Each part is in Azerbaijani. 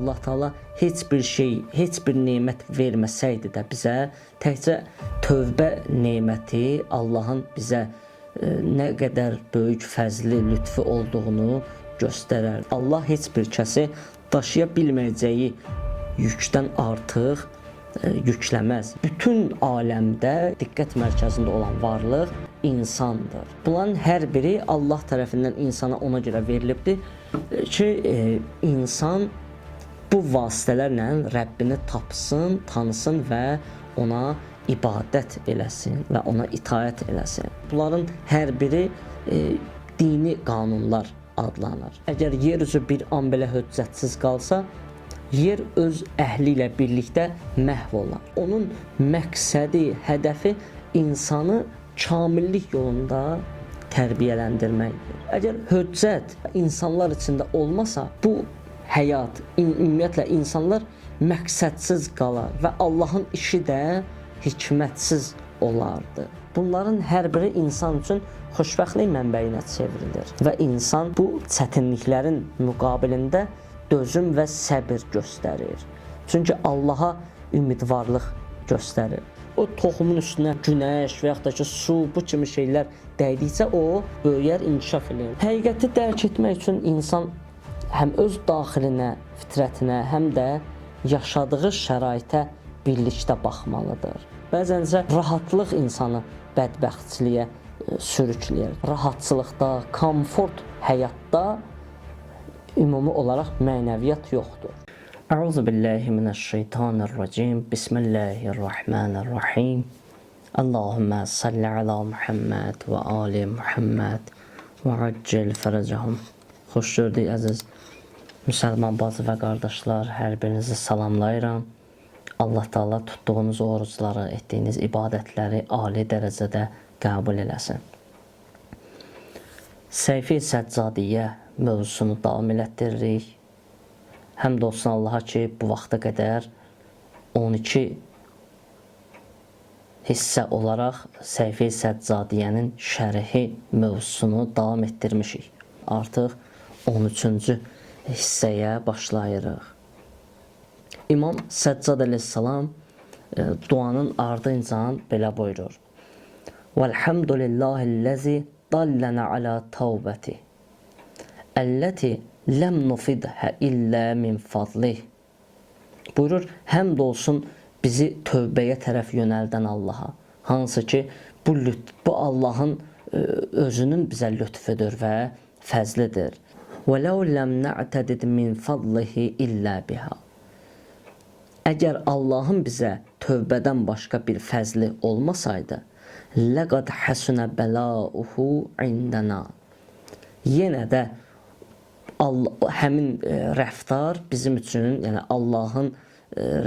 Allah Taala heç bir şey, heç bir nemət verməsəydi də bizə, təkcə tövbə neməti Allahın bizə nə qədər böyük fəzli, lütfü olduğunu göstərər. Allah heç bir kəsi daşıya bilməyəcəyi yükdən artıq yükləməz. Bütün aləmdə diqqət mərkəzində olan varlıq insandır. Bunların hər biri Allah tərəfindən insana ona görə verilibdir ki, insan bu vasitələrlə Rəbbini tapsın, tanısın və ona ibadət eləsin və ona itaət eləsin. Bunların hər biri dini qanunlar adlanır. Əgər yer üzü bir an belə höccətsiz qalsa, yer öz əhli ilə birlikdə məhv olar. Onun məqsədi, hədəfi insanı kamillik yolunda tərbiyələndirməkdir. Əgər höccət insanlar içində olmasa, bu həyat, ümumiyyətlə insanlar məqsədsiz qalar və Allahın işi də hikmətsiz olardı. Bunların hər biri insan üçün xoşbəxtlik mənbəyinə çevrilir və insan bu çətinliklərin müqabilində dözüm və səbir göstərir. Çünki Allaha ümidvarlıq göstərir. O toxumun üstünə günəş və yaxud da ki, su, bu kimi şeylər dəydikcə o böyüyər, inkişaf edir. Həqiqəti dərk etmək üçün insan həm öz daxilinə, fitrətinə, həm də yaşadığı şəraitə birlikdə baxmalıdır. Bəzən isə rahatlıq insanı bədbəxtçiliyə sürükləyir. Rahatçılıqda, komfort həyatda ümumi olaraq mənəviyyat yoxdur. Əuzu billahi minəşşeytanirracim. Bismillahirrahmanirrahim. Allahümmə salli ala Muhammed və ali Muhammed və accil fərəcəhum. Xoş gördük əziz müsəlman bacı və qardaşlar, hər birinizi salamlayıram. Allah Taala tutduğunuz orucları, etdiyiniz ibadətləri ali dərəcədə qəbul eləsin. Səhifə-i Səccadiyyə mövzusunu davam elətdiririk. Həmd olsun Allaha ki, bu vaxta qədər 12 hissə olaraq Səhifə-i Səccadiyyənin şərhi mövzusunu davam etdirmişik. Artıq 13-cü hissəyə başlayırıq. İmam Səccad əleyhissalam duanın ardınca belə buyurur. Vəlhamdülillahilləzi dallənə alə tavbəti əlləti ləm nufidhə illə min fadlih. Buyurur, həmd olsun bizi tövbəyə tərəf yönəldən Allaha. Hansı ki, bu Allahın özünün bizə lütfüdür və fəzlidir. وَلَوْ لَمْ نَعْتَدِدْ مِنْ فَضْلِهِ إِلَّا بِهَا. Əgər Allahın bizə tövbədən başqa bir fəzli olmasaydı, لَقَدْ حَسُنَ بَلَاؤُهُ عِنْدَنَا. Yenə də həmin rəftar bizim üçün, yəni Allahın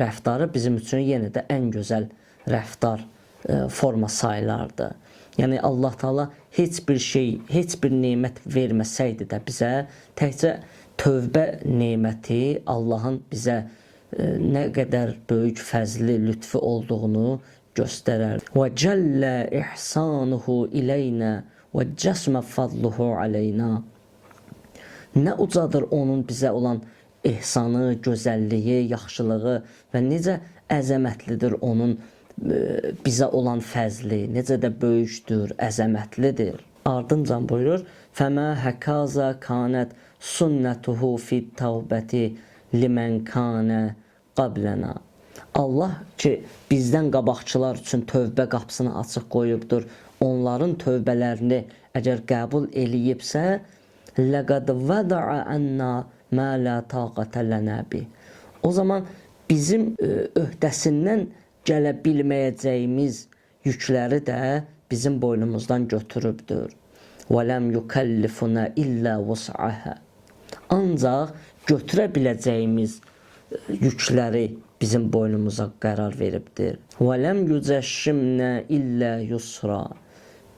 rəftarı bizim üçün yenə də ən gözəl rəftar forma sayılardı. Yəni Allah Taala heç bir şey, heç bir nemət verməsəydi də bizə, təkcə tövbə neməti Allahın bizə nə qədər böyük fəzli, lütfü olduğunu göstərər. Və cəllə ihsanuhu ileynə və cəsmə fadluhu aleynə. Nə ucadır onun bizə olan ehsanı, gözəlliyi, yaxşılığı və necə əzəmətlidir onun bizə olan fəzli, necə də böyükdür, əzəmətlidir. Ardınca buyurur, فَمَا هَكَازَ كَانَتْ سُنَّتُهُ فِي التَّوْبَةِ لِمَنْ كَانَ قَبْلَنَا. Allah ki, bizdən qabaqçılar üçün tövbə qapısını açıq qoyubdur. Onların tövbələrini əgər qəbul eləyibsə, لَقَدْ وَدَعَ أَنَّا مَا لَا طَاقَةَ لَنَا بِهِ. O zaman bizim öhdəsindən gələ bilməyəcəyimiz yükləri də bizim boynumuzdan götürübdür. وَلَمْ يُكَلِّفُنَا إِلَّا وُسْعَهَا. Ancaq götürə biləcəyimiz yükləri bizim boynumuza qərar veribdir. وَلَمْ يُزَشِّمْنَا إِلَّا يُسْرًا.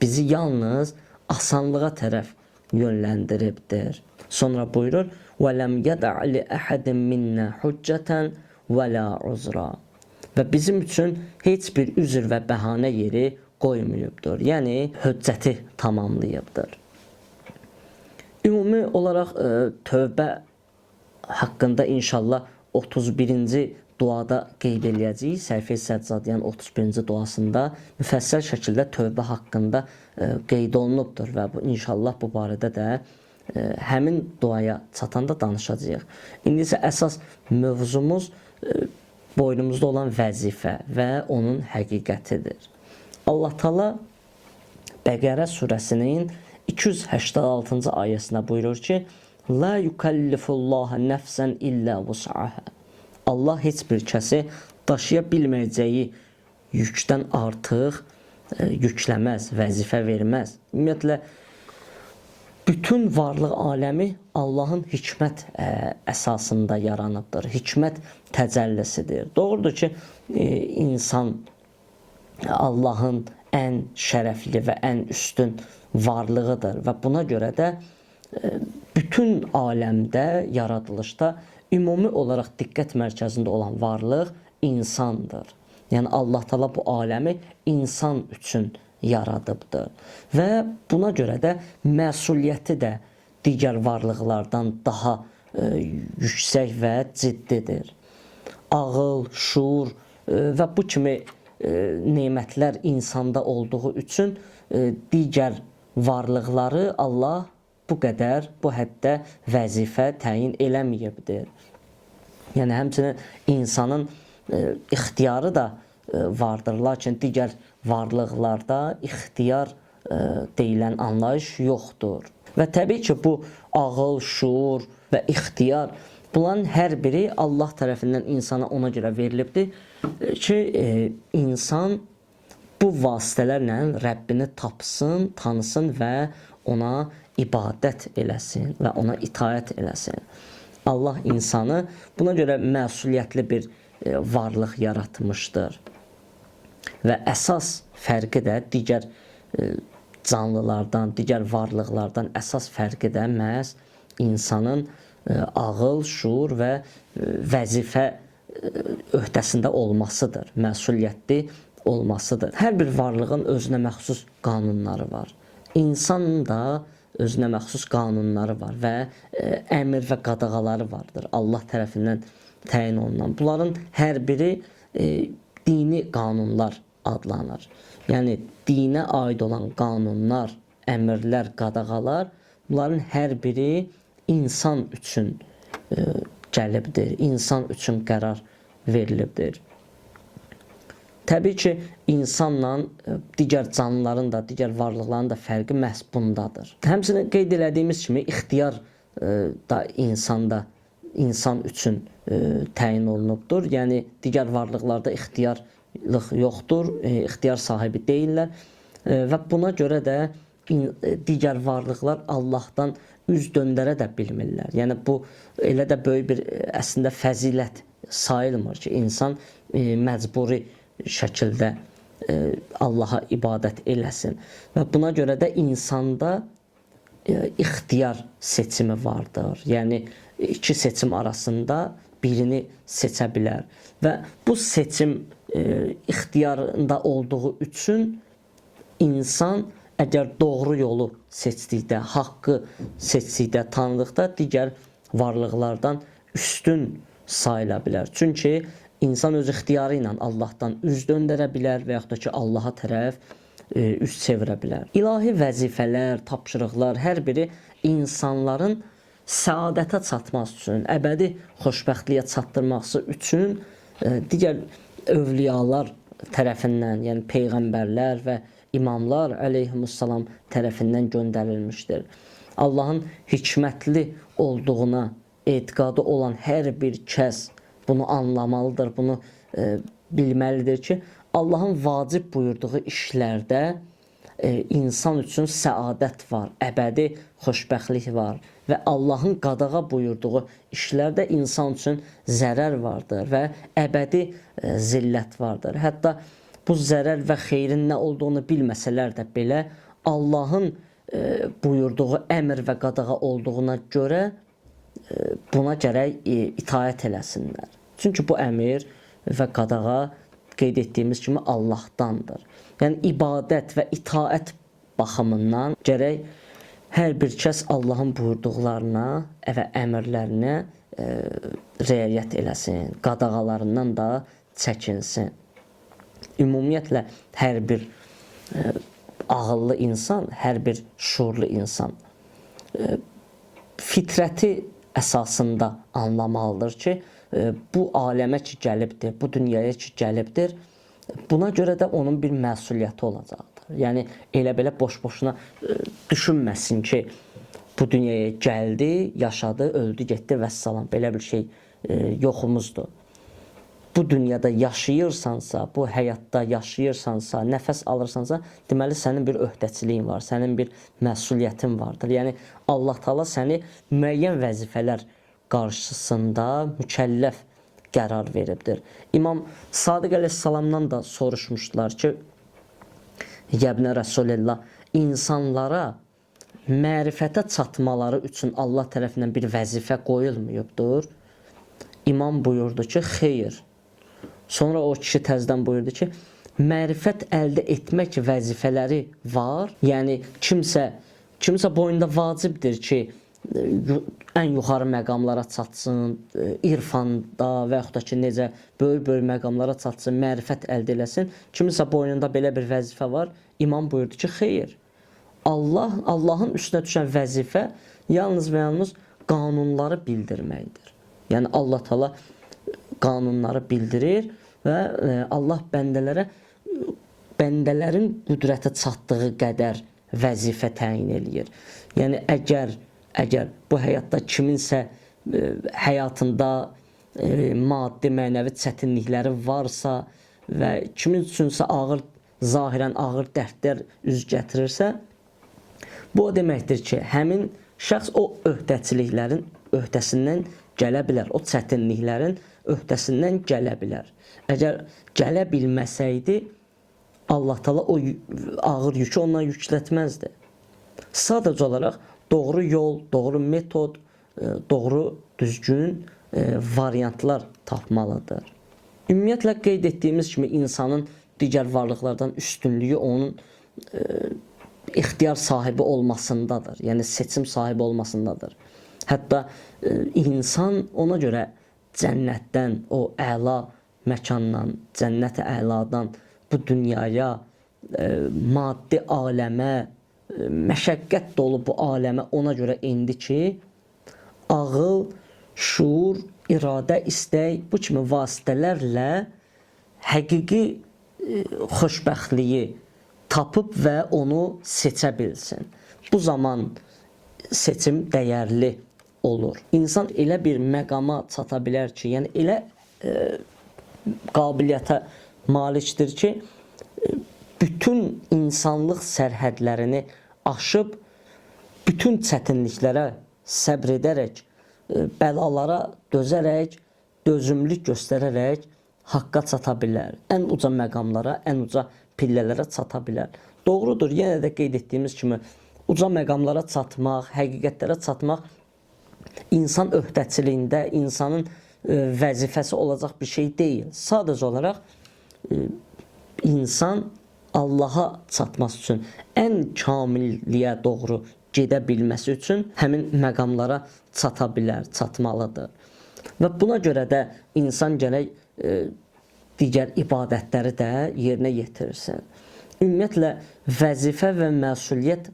Bizi yalnız asanlığa tərəf yönləndiribdir. Sonra buyurur, وَلَمْ يَدَعْ لِأَحَدٍ مِنَّا حُجَّةً وَلَا عُذْرًا. Və bizim üçün heç bir üzr və bəhanə yeri qoymayıbdır. Yəni, höccəti tamamlayıbdır. Ümumi olaraq tövbə haqqında inşallah 31-ci duada qeyd eləyəcəyik. Səhifə-i Səccadiyyənin 31-ci duasında müfəssəl şəkildə tövbə haqqında qeyd olunubdur və inşallah bu barədə də həmin duaya çatanda danışacağıq. İndi isə əsas mövzumuz boynumuzda olan vəzifə və onun həqiqətidir. Allah Taala Bəqərə surəsinin 286-cı ayəsində buyurur ki: "La yukallifullahu nəfsən illə vus'aha." Allah heç bir kəsi daşıya bilməyəcəyi yükdən artıq yükləməz, vəzifə verməz. Ümumiyyətlə bütün varlıq aləmi Allahın hikmət əsasında yaranıbdır. Hikmət təcəllisidir. Doğrudur ki, insan Allahın ən şərəfli və ən üstün varlığıdır və buna görə də bütün aləmdə, yaradılışda ümumi olaraq diqqət mərkəzində olan varlıq insandır. Yəni Allah Taala bu aləmi insan üçün yaradıbdır və buna görə də məsuliyyəti də digər varlıqlardan daha yüksək və ciddidir. Ağıl, şuur və bu kimi nemətlər insanda olduğu üçün digər varlıqları Allah bu qədər, bu həddə vəzifə təyin eləməyibdir. Yəni həmçinin insanın ixtiyarı da vardır, lakin digər varlıqlarda ixtiyar deyilən anlayış yoxdur. Və təbii ki, bu ağıl, şuur və ixtiyar, bunların hər biri Allah tərəfindən insana ona görə verilibdir ki, insan bu vasitələrlə Rəbbini tapsın, tanısın və ona ibadət eləsin və ona itaət eləsin. Allah insanı buna görə məsuliyyətli bir varlıq yaratmışdır. Və əsas fərqi də digər canlılardan, digər varlıqlardan əsas fərqi də məhz insanın ağıl, şuur və vəzifə öhdəsində olmasıdır, məsuliyyətli olmasıdır. Hər bir varlığın özünə məxsus qanunları var. İnsanın da özünə məxsus qanunları var və əmr və qadağaları vardır Allah tərəfindən təyin olunan. Bunların hər biri dini qanunlar adlanır. Yəni dinə aid olan qanunlar, əmrlər, qadağalar, bunların hər biri insan üçün gəlibdir, insan üçün qərar verilibdir. Təbii ki, insanla digər canlıların da, digər varlıqların da fərqi məhz bundadır. Həmçinin qeyd elədiyimiz kimi ixtiyar da insan üçün təyin olunubdur. Yəni digər varlıqlarda ixtiyarlıq yoxdur, ixtiyar sahibi deyillər və buna görə də digər varlıqlar Allahdan üz döndərə də bilmirlər. Yəni bu elə də böyük bir əslində fəzilət sayılmır ki, insan məcburi şəkildə Allaha ibadət eləsin. Və buna görə də insanda ixtiyar seçimi vardır. Yəni iki seçim arasında birini seçə bilər. Və bu seçim ixtiyarında olduğu üçün insan əgər doğru yolu seçdikdə, haqqı seçdikdə, tanıdıqda digər varlıqlardan üstün sayıla bilər. Çünki insan öz ixtiyarı ilə Allahdan üz döndərə bilər və yaxud da ki, Allaha tərəf üz çevirə bilər. İlahi vəzifələr, tapşırıqlar hər biri insanların səadətə çatması üçün, əbədi xoşbəxtliyə çatdırması üçün digər övliyalar tərəfindən, yəni peyğəmbərlər və imamlar əleyhissalam tərəfindən göndərilmişdir. Allahın hikmətli olduğuna etiqadı olan hər bir kəs bunu anlamalıdır, bunu bilməlidir ki, Allahın vacib buyurduğu işlərdə insan üçün səadət var, əbədi xoşbəxtlik var və Allahın qadağa buyurduğu işlərdə insan üçün zərər vardır və əbədi zillət vardır. Hətta bu zərər və xeyrin nə olduğunu bilməsələr də belə Allahın buyurduğu əmr və qadağa olduğuna görə buna gərək itaət eləsinlər. Çünki bu əmr və qadağa qeyd etdiyimiz kimi Allahdandır. Yəni ibadət və itaət baxımından gərək Hər bir kəs Allahın buyurduqlarına və əmrlərinə riayət eləsin, qadağalarından da çəkinsin. Ümumiyyətlə hər bir ağıllı insan, hər bir şuurlu insan fitrəti əsasında anlamalıdır ki, bu aləmə ki gəlibdir, bu dünyaya ki gəlibdir, buna görə də onun bir məsuliyyəti olacaqdır. Yəni elə belə boş-boşuna düşünməsin ki, bu dünyaya gəldi, yaşadı, öldü, getdi və salam. Belə bir şey yoxumuzdur. Bu dünyada yaşayırsansa, bu həyatda yaşayırsansa, nəfəs alırsansa, deməli sənin bir öhdəçiliyin var, sənin bir məsuliyyətin vardır. Yəni Allah Taala səni müəyyən vəzifələr qarşısında mükəlləf qərar veribdir. İmam Sadiq əleyhissalamdan da soruşmuşdular ki, Yəbnə Rəsulillah, insanlara mərifətə çatmaları üçün Allah tərəfindən bir vəzifə qoyulmayıbdır. İmam buyurdu ki, xeyr. Sonra o kişi təzədən buyurdu ki, mərifət əldə etmək vəzifələri var. Yəni kimsə boyunda vacibdir ki, ən yuxarı məqamlara çatsın, irfanda və yaxud da ki, necə böyük-böyük məqamlara çatsın, mərifət əldə eləsin. Kimsə boynunda belə bir vəzifə var. İmam buyurdu ki, xeyr. Allahın üstünə düşən vəzifə yalnız və yalnız qanunları bildirməkdir. Yəni Allah Taala qanunları bildirir və Allah bəndələrin qüdrətə çatdığı qədər vəzifə təyin eləyir. Yəni əgər bu həyatda kiminsə həyatında maddi, mənəvi çətinlikləri varsa və kimin üçünsə zahirən ağır dərdlər üz gətirirsə, bu o deməkdir ki, həmin şəxs o öhdəçiliklərin öhdəsindən gələ bilər, o çətinliklərin öhdəsindən gələ bilər. Əgər gələ bilməsəydi, Allah Taala o ağır yükü ondan yüklətməzdi. Sadəcə olaraq doğru yol, doğru metod, doğru düzgün variantlar tapmalıdır. Ümumiyyətlə qeyd etdiyimiz kimi insanın digər varlıqlardan üstünlüyü onun ixtiyar sahibi olmasındadır. Yəni seçim sahibi olmasındadır. Hətta insan ona görə cənnətdən, o əla məkandan, cənnət-i əladan bu dünyaya, maddi aləmə, məşəqqət dolu bu aləmə ona görə indi ki, ağıl, şuur, iradə, istək bu kimi vasitələrlə həqiqi xoşbəxtliyi tapıb və onu seçə bilsin. Bu zaman seçim dəyərli olur. İnsan elə bir məqama çata bilər ki, yəni elə qabiliyyətə malikdir ki, bütün insanlıq sərhədlərini aşıb, bütün çətinliklərə səbr edərək, bəlalara dözərək, dözümlülük göstərərək haqqa çata bilər. Ən uca məqamlara, ən uca pillələrə çata bilər. Doğrudur, yenə də qeyd etdiyimiz kimi, uca məqamlara çatmaq, həqiqətlərə çatmaq insan öhdəçiliyində, insanın vəzifəsi olacaq bir şey deyil. Sadəcə olaraq insan Allaha çatması üçün, ən kamilliyə doğru gedə bilməsi üçün həmin məqamlara çata bilər, çatmalıdır. Və buna görə də insan gərək digər ibadətləri də yerinə yetirsin. Ümumiyyətlə, vəzifə və məsuliyyət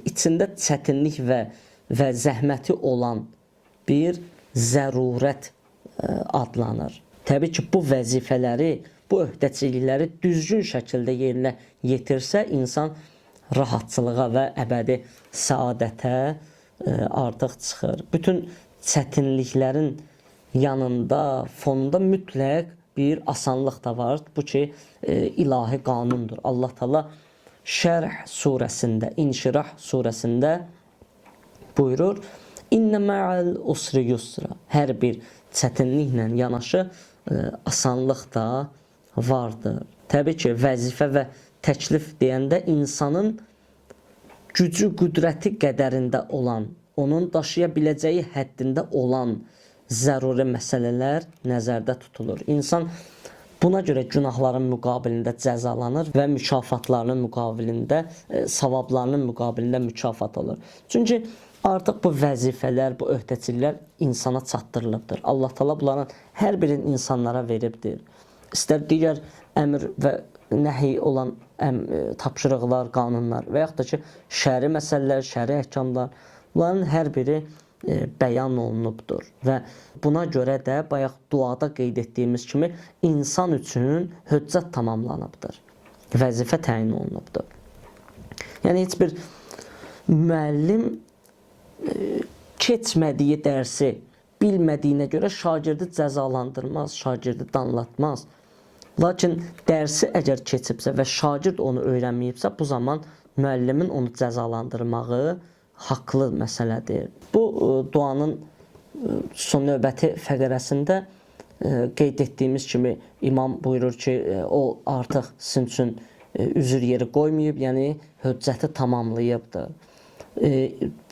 içində çətinlik və zəhməti olan bir zərurət adlanır. Təbii ki, bu vəzifələri, bu öhdəçilikləri düzgün şəkildə yerinə yetirsə, insan rahatçılığa və əbədi səadətə artıq çıxır. Bütün çətinliklərin yanında, fonunda mütləq bir asanlıq da var. Bu ki, ilahi qanundur. Allah Taala Şərh surəsində, İnşirah surəsində buyurur, İnnə mə'al usri yusra. Hər bir çətinliklə yanaşı asanlıq da vardır. Təbii ki, vəzifə və təklif deyəndə insanın gücü, qüdrəti qədərində olan, onun daşıya biləcəyi həddində olan zəruri məsələlər nəzərdə tutulur. İnsan Buna görə günahların müqabilində cəzalanır və mükafatlarının müqabilində, savablarının müqabilində mükafat olur. Çünki artıq bu vəzifələr, bu öhdəçiliklər insana çatdırılıbdır. Allah Taala bunların hər birini insanlara veribdir. İstər digər əmr və nəhi olan tapşırıqlar, qanunlar və yaxud da ki, şəri məsələlər, şəri əhkamlar, bunların hər biri bəyan olunubdur. Və buna görə də bayaq duada qeyd etdiyimiz kimi insan üçün höccət tamamlanıbdır. Vəzifə təyin olunubdur. Yəni heç bir müəllim keçmədiyi dərsi bilmədiyinə görə şagirdi cəzalandırmaz, şagirdi danlatmaz. Lakin dərsi əgər keçibsə və şagird onu öyrənməyibsə, bu zaman müəllimin onu cəzalandırmağı haqlı məsələdir. Bu duanın son növbəti fəqərəsində qeyd etdiyimiz kimi imam buyurur ki, o artıq sizin üçün üzr yeri qoymayıb, yəni höccəti tamamlayıbdır.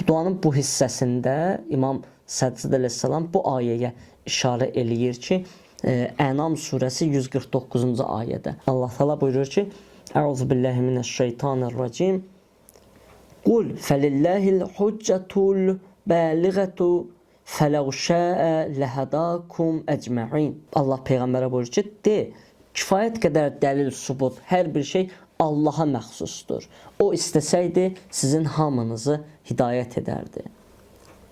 Duanın bu hissəsində İmam Səccad əleyhissalam bu ayəyə işarə eləyir ki, Ənam surəsi 149-cu ayədə Allah Taala buyurur ki: Əuzubillahi minəşşeytanirracim. Qul fəlillahil huccətul bəliğətu fələv şəə ləhədakum əcməin. Allah Peyğəmbərə buyurur ki, de, kifayət qədər dəlil, sübut, hər bir şey Allaha məxsusdur. O istəsəydi, sizin hamınızı hidayət edərdi.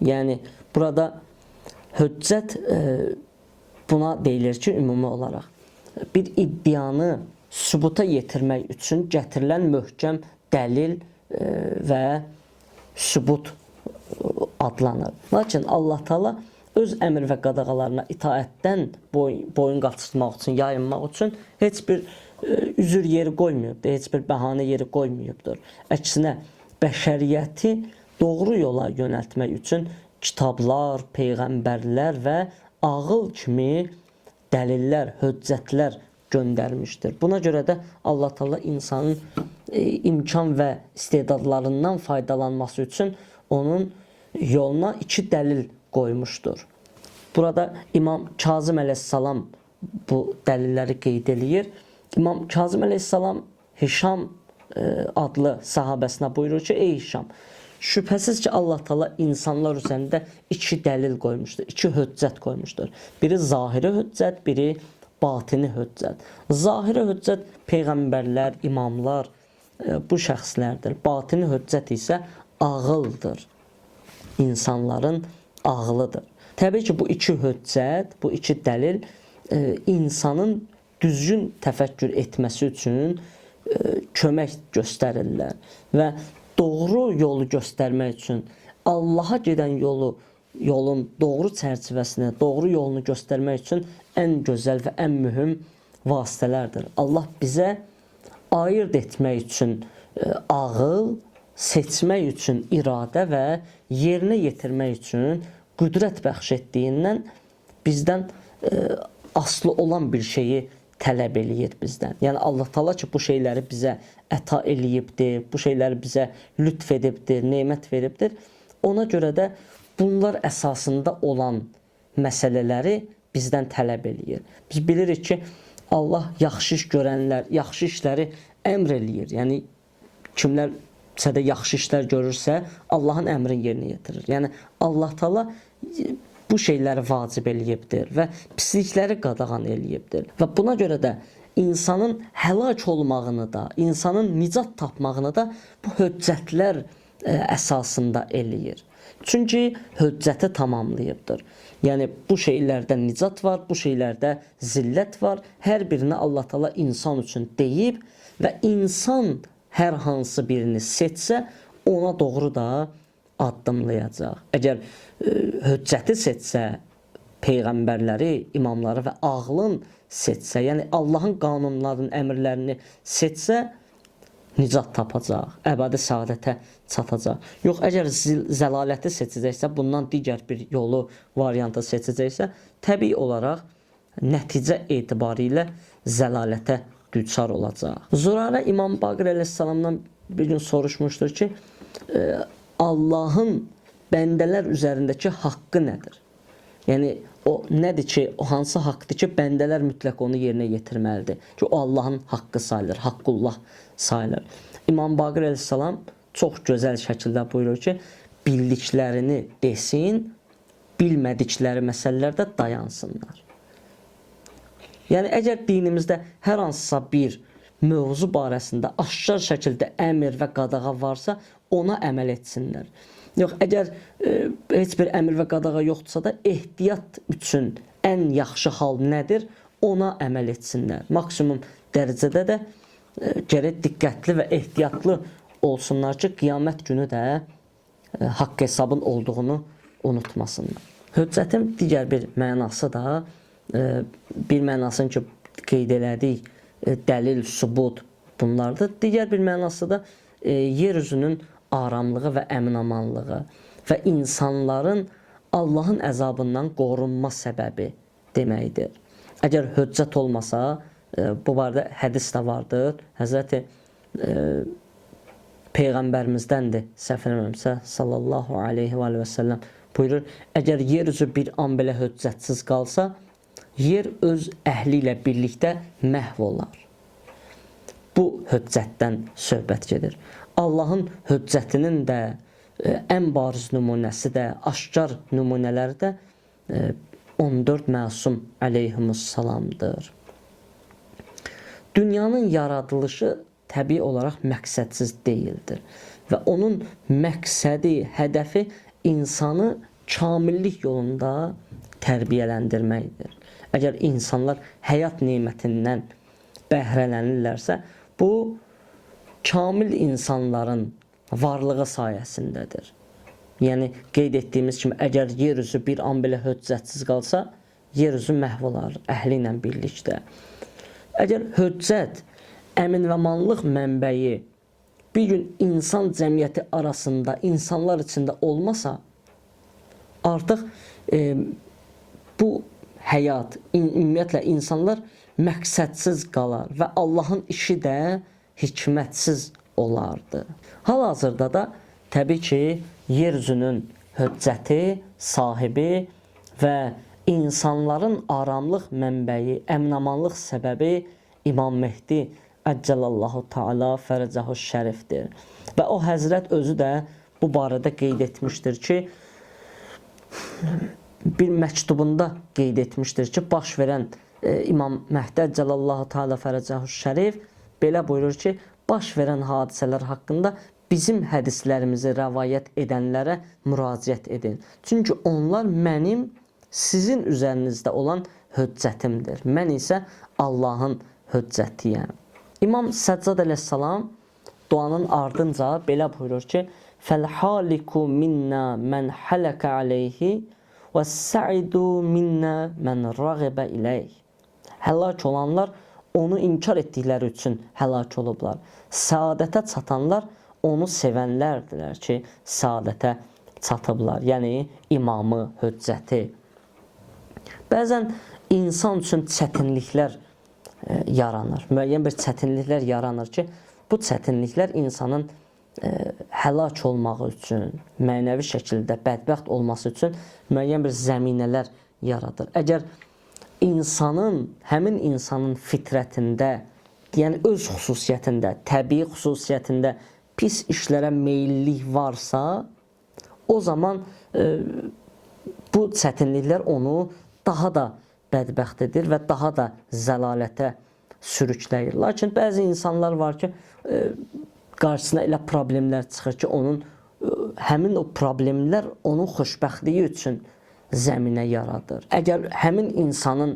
Yəni, burada höccət buna deyilir ki, ümumi olaraq bir iddianı sübuta yetirmək üçün gətirilən möhkəm dəlil və sübut adlanır. Lakin Allah Taala öz əmr və qadağalarına itaətdən boyun qaçırtmaq üçün, yayınmaq üçün heç bir üzür yeri qoymayıbdır, heç bir bəhanə yeri qoymayıbdır. Əksinə, bəşəriyyəti doğru yola yönəltmək üçün kitablar, peyğəmbərlər və ağıl kimi dəlillər, höccətlər göndərmişdir. Buna görə də Allah Taala insanın imkan və istedadlarından faydalanması üçün onun yoluna 2 dəlil qoymuşdur. Burada İmam Kazım əleyhissalam bu dəlilləri qeyd eləyir. İmam Kazım əleyhissalam Hişam adlı sahabəsinə buyurur ki, ey Hişam, şübhəsiz ki, Allah Taala insanlar üzərində 2 dəlil qoymuşdur, 2 höccət qoymuşdur. Biri zahiri höccət, biri batini höccət. Zahiri höccət peyğəmbərlər, imamlar, bu şəxslərdir. Batini höccət isə ağıldır. İnsanların ağlıdır. Təbii ki, bu 2 höccət, bu 2 dəlil insanın düzgün təfəkkür etməsi üçün kömək göstərirlər və doğru yolu göstərmək üçün, Allaha gedən yolun doğru çərçivəsini, doğru yolunu göstərmək üçün ən gözəl və ən mühüm vasitələrdir. Allah bizə ayırd etmək üçün ağıl, seçmək üçün iradə və yerinə yetirmək üçün qüdrət bəxş etdiyindən bizdən aslı olan bir şeyi tələb eləyir bizdən. Yəni Allah Taala ki, bu şeyləri bizə əta eləyibdir, bu şeyləri bizə lütf edibdir, nemət veribdir. Ona görə də bunlar əsasında olan məsələləri bizdən tələb eləyir. Biz bilirik ki, Allah yaxşı iş görənlər, yaxşı işləri əmr eləyir. Yəni kimlərsə də yaxşı işlər görürsə, Allahın əmrini yerinə yetirir. Yəni Allah Taala bu şeyləri vacib eləyibdir və pislikləri qadağan eləyibdir. Və buna görə də insanın həlak olmağını da, insanın nicat tapmağını da bu höccətlər əsasında eləyir. Çünki höccəti tamamlayıbdır. Yəni bu şeylərdə nicat var, bu şeylərdə zillət var. Hər birini Allah Taala insan üçün deyib və insan hər hansı birini seçsə, ona doğru da addımlayacaq. Əgər höccəti seçsə, peyğəmbərləri, imamları və ağlın seçsə, yəni Allahın qanunlarının, əmrlərini seçsə, nicat tapacaq, əbədi səadətə çatacaq. Yox, əgər zəlaləti seçəcəksə, bundan digər bir yolu, variantı seçəcəksə, təbii olaraq nəticə etibarilə zəlalətə düçar olacaq. Zürarə İmam Baqir əleyhissalamdan bir gün soruşmuşdur ki, Allahın bəndələr üzərindəki haqqı nədir? Yəni o nədir ki, o hansı haqqdır ki, bəndələr mütləq onu yerinə yetirməlidir. Ki, o Allahın haqqı sayılır, haqqullah sayılır. İmam Baqir əleyhissalam çox gözəl şəkildə buyurur ki, bildiklərini desin, bilmədikləri məsələlərdə dayansınlar. Yəni, əgər dinimizdə hər hansısa bir mövzu barəsində aşkar şəkildə əmr və qadağa varsa, ona əməl etsinlər. Yox, əgər heç bir əmr və qadağa yoxdursa da, ehtiyat üçün ən yaxşı hal nədir? Ona əməl etsinlər. Maksimum dərəcədə də gərək diqqətli və ehtiyatlı olsunlar ki, qiyamət günü də haqq hesabın olduğunu unutmasınlar. Hüccətin digər bir mənası da, bir mənasını ki, qeyd elədik, dəlil, sübut bunlardır. Digər bir mənası da yer üzünün aramlığı və əminamanlığı və insanların Allahın əzabından qorunma səbəbi deməkdir. Əgər hüccət olmasa, bu barədə hədis də vardır. Həzrəti Peyğəmbərimizdəndir, səhv eləmirəmsə, sallallahu aleyhi və səlləm buyurur, əgər yer üzü bir an belə hüccətsiz qalsa, yer öz əhli ilə birlikdə məhv olar. Bu hüccətdən söhbət gedir. Allahın hüccətinin də ən bariz nümunəsi də, aşkar nümunələri də 14 məsum əleyhimussalamdır. Dünyanın yaradılışı təbii olaraq məqsədsiz deyildir. Və onun məqsədi, hədəfi insanı kamillik yolunda tərbiyələndirməkdir. Əgər insanlar həyat nemətindən bəhrələnirlərsə, bu kamil insanların varlığı sayəsindədir. Yəni, qeyd etdiyimiz kimi, əgər yer üzü bir an belə hüccətsiz qalsa, yer üzü məhv olar əhli ilə birlikdə. Əgər hüccət, əminəmanlıq mənbəyi bir gün insan cəmiyyəti arasında, insanlar içində olmasa, artıq bu həyat, ümumiyyətlə insanlar məqsədsiz qalar və Allahın işi də hikmətsiz olardı. Hal-hazırda da təbii ki, yer üzünün hüccəti, sahibi və insanların aramlıq mənbəyi, əminamanlıq səbəbi İmam Mehdi Əccəlallahu Teala fərəcəhu şərifdir. Və o həzrət özü də bu barədə qeyd etmişdir ki, bir məktubunda qeyd etmişdir ki, baş verən İmam Mehdi Əccəlallahu Teala fərəcəhu şərif belə buyurur ki, baş verən hadisələr haqqında bizim hədislərimizi rəvayət edənlərə müraciət edin. Çünki onlar mənim sizin üzərinizdə olan hüccətimdir. Mən isə Allahın hüccətiyəm. İmam Səccad əleyhissalam duanın ardınca belə buyurur ki, Fəl-haliku minna mən hələkə aleyhi və sə'idu minna mən rəğibə iləyh. Həlak olanlar onu inkar etdikləri üçün həlak olublar. Səadətə çatanlar onu sevənlərdilər ki, səadətə çatıblar. Yəni, imamı, hüccəti. Bəzən insan üçün çətinliklər yaranır. Müəyyən bir çətinliklər yaranır ki, bu çətinliklər insanın həlak olmağı üçün, mənəvi şəkildə bədbəxt olması üçün müəyyən bir zəminələr yaradır. Əgər həmin insanın fitrətində, yəni öz xüsusiyyətində, təbii xüsusiyyətində pis işlərə meyillik varsa, o zaman bu çətinliklər onu daha da bədbəxt edir və daha da zəlalətə sürükləyir. Lakin bəzi insanlar var ki, qarşısına elə problemlər çıxır ki, həmin o problemlər onun xoşbəxtliyi üçün zəminə yaradır. Əgər həmin insanın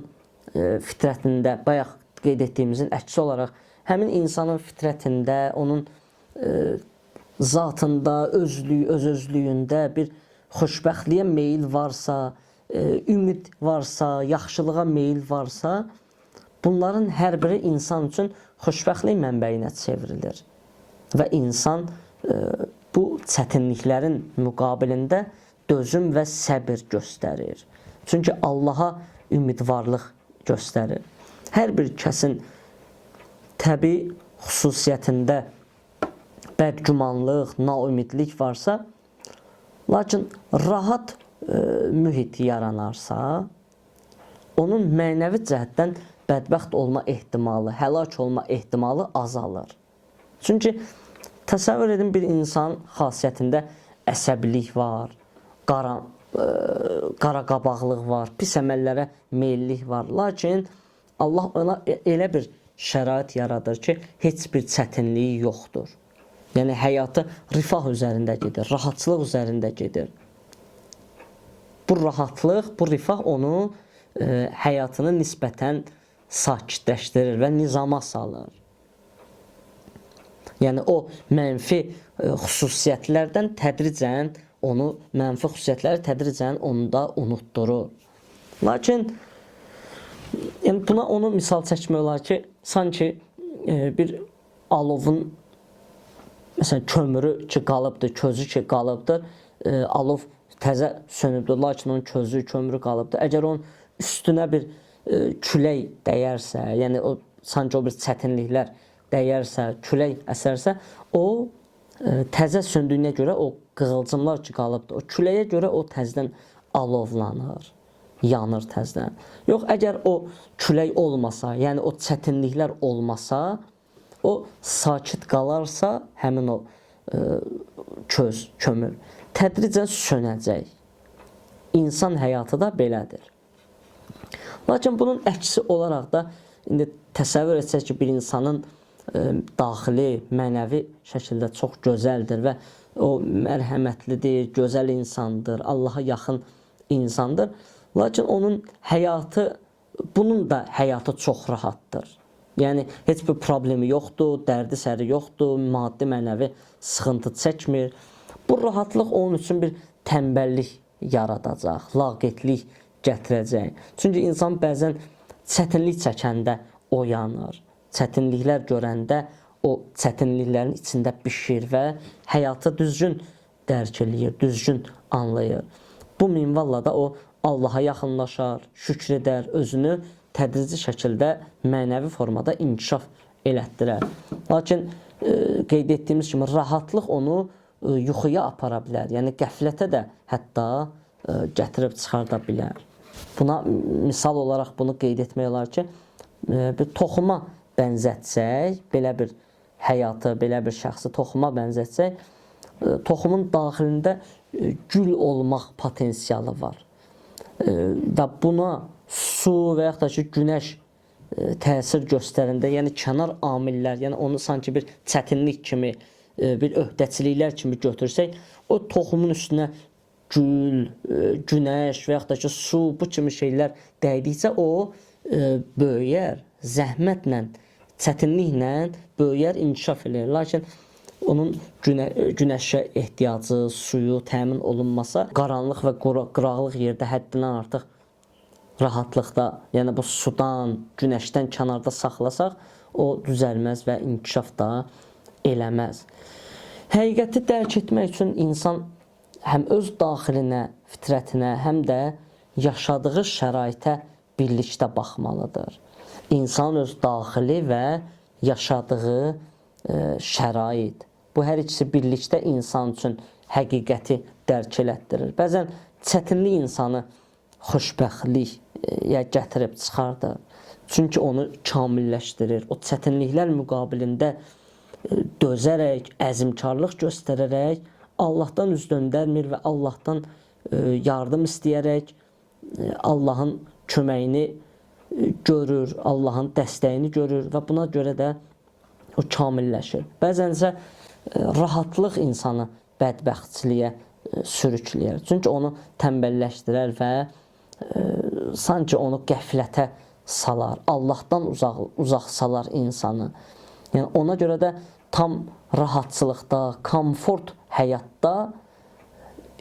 fitrətində, bayaq qeyd etdiyimizin əksi olaraq, həmin insanın fitrətində, onun zatında, öz-özlüyündə bir xoşbəxtliyə meyil varsa, ümid varsa, yaxşılığa meyil varsa, bunların hər biri insan üçün xoşbəxtlik mənbəyinə çevrilir. Və insan bu çətinliklərin müqabilində dözüm və səbir göstərir. Çünki Allaha ümidvarlıq göstərir. Hər bir kəsin təbii xüsusiyyətində bədgümanlıq, naümidlik varsa, lakin rahat mühit yaranarsa, onun mənəvi cəhətdən bədbəxt olma ehtimalı, həlak olma ehtimalı azalır. Çünki təsəvvür edin, bir insan xasiyyətində əsəbilik var, qaraqabaqlıq var, pis əməllərə meyillik var. Lakin Allah ona elə bir şərait yaradır ki, heç bir çətinliyi yoxdur. Yəni həyatı rifah üzərində gedir, rahatçılıq üzərində gedir. Bu rahatlıq, bu rifah onu həyatını nisbətən sakitləşdirir və nizama salır. Yəni o mənfi xüsusiyyətlərdən tədricən onu, mənfi xüsusiyyətləri tədricən onu da unutdurur. Lakin yəni buna onu misal çəkmək olar ki, sanki bir alovun məsələn kömürü ki qalıbdır, közü ki qalıbdır, alov təzə sönübdür, lakin onun közü, kömürü qalıbdır. Əgər onun üstünə bir külək dəyərsə, yəni o sanki o bir çətinliklər dəyərsə, külək əsərsə, o təzə söndüyünə görə o qığılcımlar ki qalıbdır, o küləyə görə o təzədən alovlanır, yanır təzədən. Yox, əgər o külək olmasa, yəni o çətinliklər olmasa, o sakit qalarsa, həmin o köz, kömür tədricən sönəcək. İnsan həyatı da belədir. Lakin bunun əksi olaraq da indi təsəvvür etsək ki, bir insanın daxili, mənəvi şəkildə çox gözəldir və o mərhəmətlidir, gözəl insandır, Allaha yaxın insandır. Lakin onun həyatı, bunun da həyatı çox rahatdır. Yəni heç bir problemi yoxdur, dərdi səri yoxdur, maddi mənəvi sıxıntı çəkmir. Bu rahatlıq onun üçün bir tənbəllik yaradacaq, laqeydlik gətirəcək. Çünki insan bəzən çətinlik çəkəndə oyanır. Çətinliklər görəndə o çətinliklərin içində bişir və həyatı düzgün dərk eləyir, düzgün anlayır. Bu minvalla da o Allaha yaxınlaşar, şükr edər, özünü tədrici şəkildə mənəvi formada inkişaf elətdirər. Lakin qeyd etdiyimiz kimi rahatlıq onu yuxuya apara bilər. Yəni qəflətə də hətta gətirib çıxarda bilər. Buna misal olaraq bunu qeyd etmək olar ki, bir toxuma bənzətsək, belə bir həyatı, belə bir şəxsi toxuma bənzətsək, toxumun daxilində gül olmaq potensialı var. Və buna su və yaxud da ki, günəş təsir göstərəndə, yəni kənar amillər, yəni onu sanki bir çətinlik kimi, bir öhdəçiliklər kimi götürsək, o toxumun üstünə gül, günəş və yaxud da ki, su, bu kimi şeylər dəydikcə o böyüyər, zəhmətlə, çətinliklə böyüyər, inkişaf edir. Lakin onun günəşə ehtiyacı, suyu təmin olunmasa, qaranlıq və qıraqlıq yerdə həddindən artıq rahatlıqda, yəni bu sudan, günəşdən kənarda saxlasaq, o düzəlməz və inkişaf da eləməz. Həqiqəti dərk etmək üçün insan həm öz daxilinə, fitrətinə, həm də yaşadığı şəraitə birlikdə baxmalıdır. İnsan öz daxili və yaşadığı şərait, bu hər ikisi birlikdə insan üçün həqiqəti dərk elətdirir. Bəzən çətinlik insanı xoşbəxtliyə gətirib çıxardır. Çünki onu kamilləşdirir. O çətinliklər müqabilində dözərək, əzmkarlıq göstərərək, Allahdan üz döndərmir və Allahdan yardım istəyərək Allahın köməyini görür, Allahın dəstəyini görür və buna görə də o kamilləşir. Bəzən isə rahatlıq insanı bədbəxtçiliyə sürükləyər. Çünki onu tənbəlləşdirər və sanki onu qəflətə salar, Allahdan uzaq salar insanı. Yəni ona görə də tam rahatçılıqda, komfort həyatda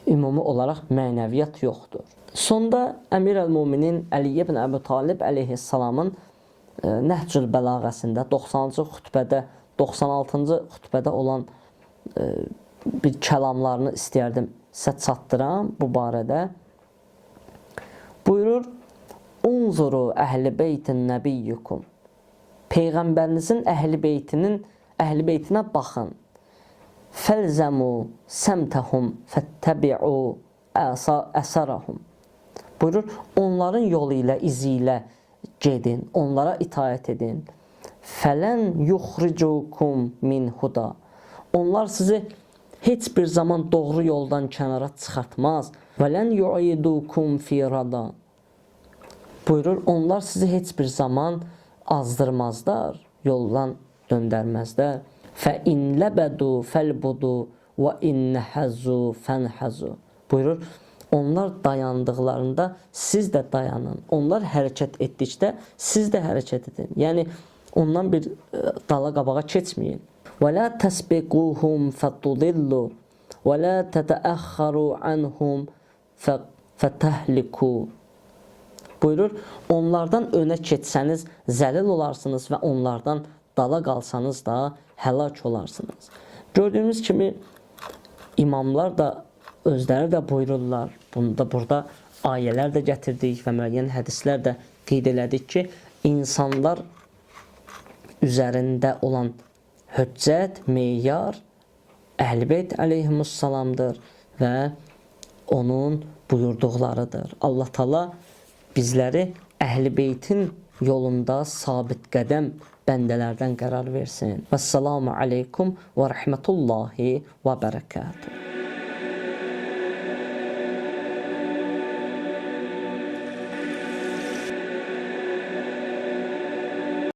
ümumi olaraq mənəviyyat yoxdur. Sonda Əmir əl-Müminin Əli ibn Əbu Talib əleyhissalamın Nəhcül Bəlağəsində 90-cı xütbədə, 96-cı xütbədə olan bir kəlamlarını istəyərdim sizə çatdıram bu barədə. Buyurur: "Unzuru əhli beytin nəbiyyukum." Peyğəmbərinizin əhli beytinə baxın. "Fəlzəmu səmtəhum fəttəbi'u əsərəhum." Buyurur, onların yolu ilə, izi ilə gedin, onlara itaət edin. Fələn yuxricukum min huda. Onlar sizi heç bir zaman doğru yoldan kənara çıxartmaz. Vələn yu'idukum fi rada. Buyurur, onlar sizi heç bir zaman azdırmazlar, yoldan döndərməzlər. Fə in ləbədu fəlbudu və in nəhəzu fənhəzu. Buyurur, onlar dayandıqlarında siz də dayanın. Onlar hərəkət etdikdə siz də hərəkət edin. Yəni, ondan bir dala qabağa keçməyin. Və lə təsbiquhum fətudillu və lə tətəəxxaru anhum fətəhliku. Buyurur, onlardan önə keçsəniz zəlil olarsınız və onlardan dala qalsanız da həlak olarsınız. Gördüyümüz kimi imamlar da özləri də buyururlar. Burada ayələr də gətirdik və müəyyən hədislər də qeyd elədik ki, insanlar üzərində olan hüccət, meyar Əhl-i əleyhimussalamdır və onun buyurduqlarıdır. Allah Taala bizləri Əhl-i Beytin yolunda sabit qədəm bəndələrdən qərar versin. Vəssalamu aleykum və rəhmətullahi və bərəkatuhu.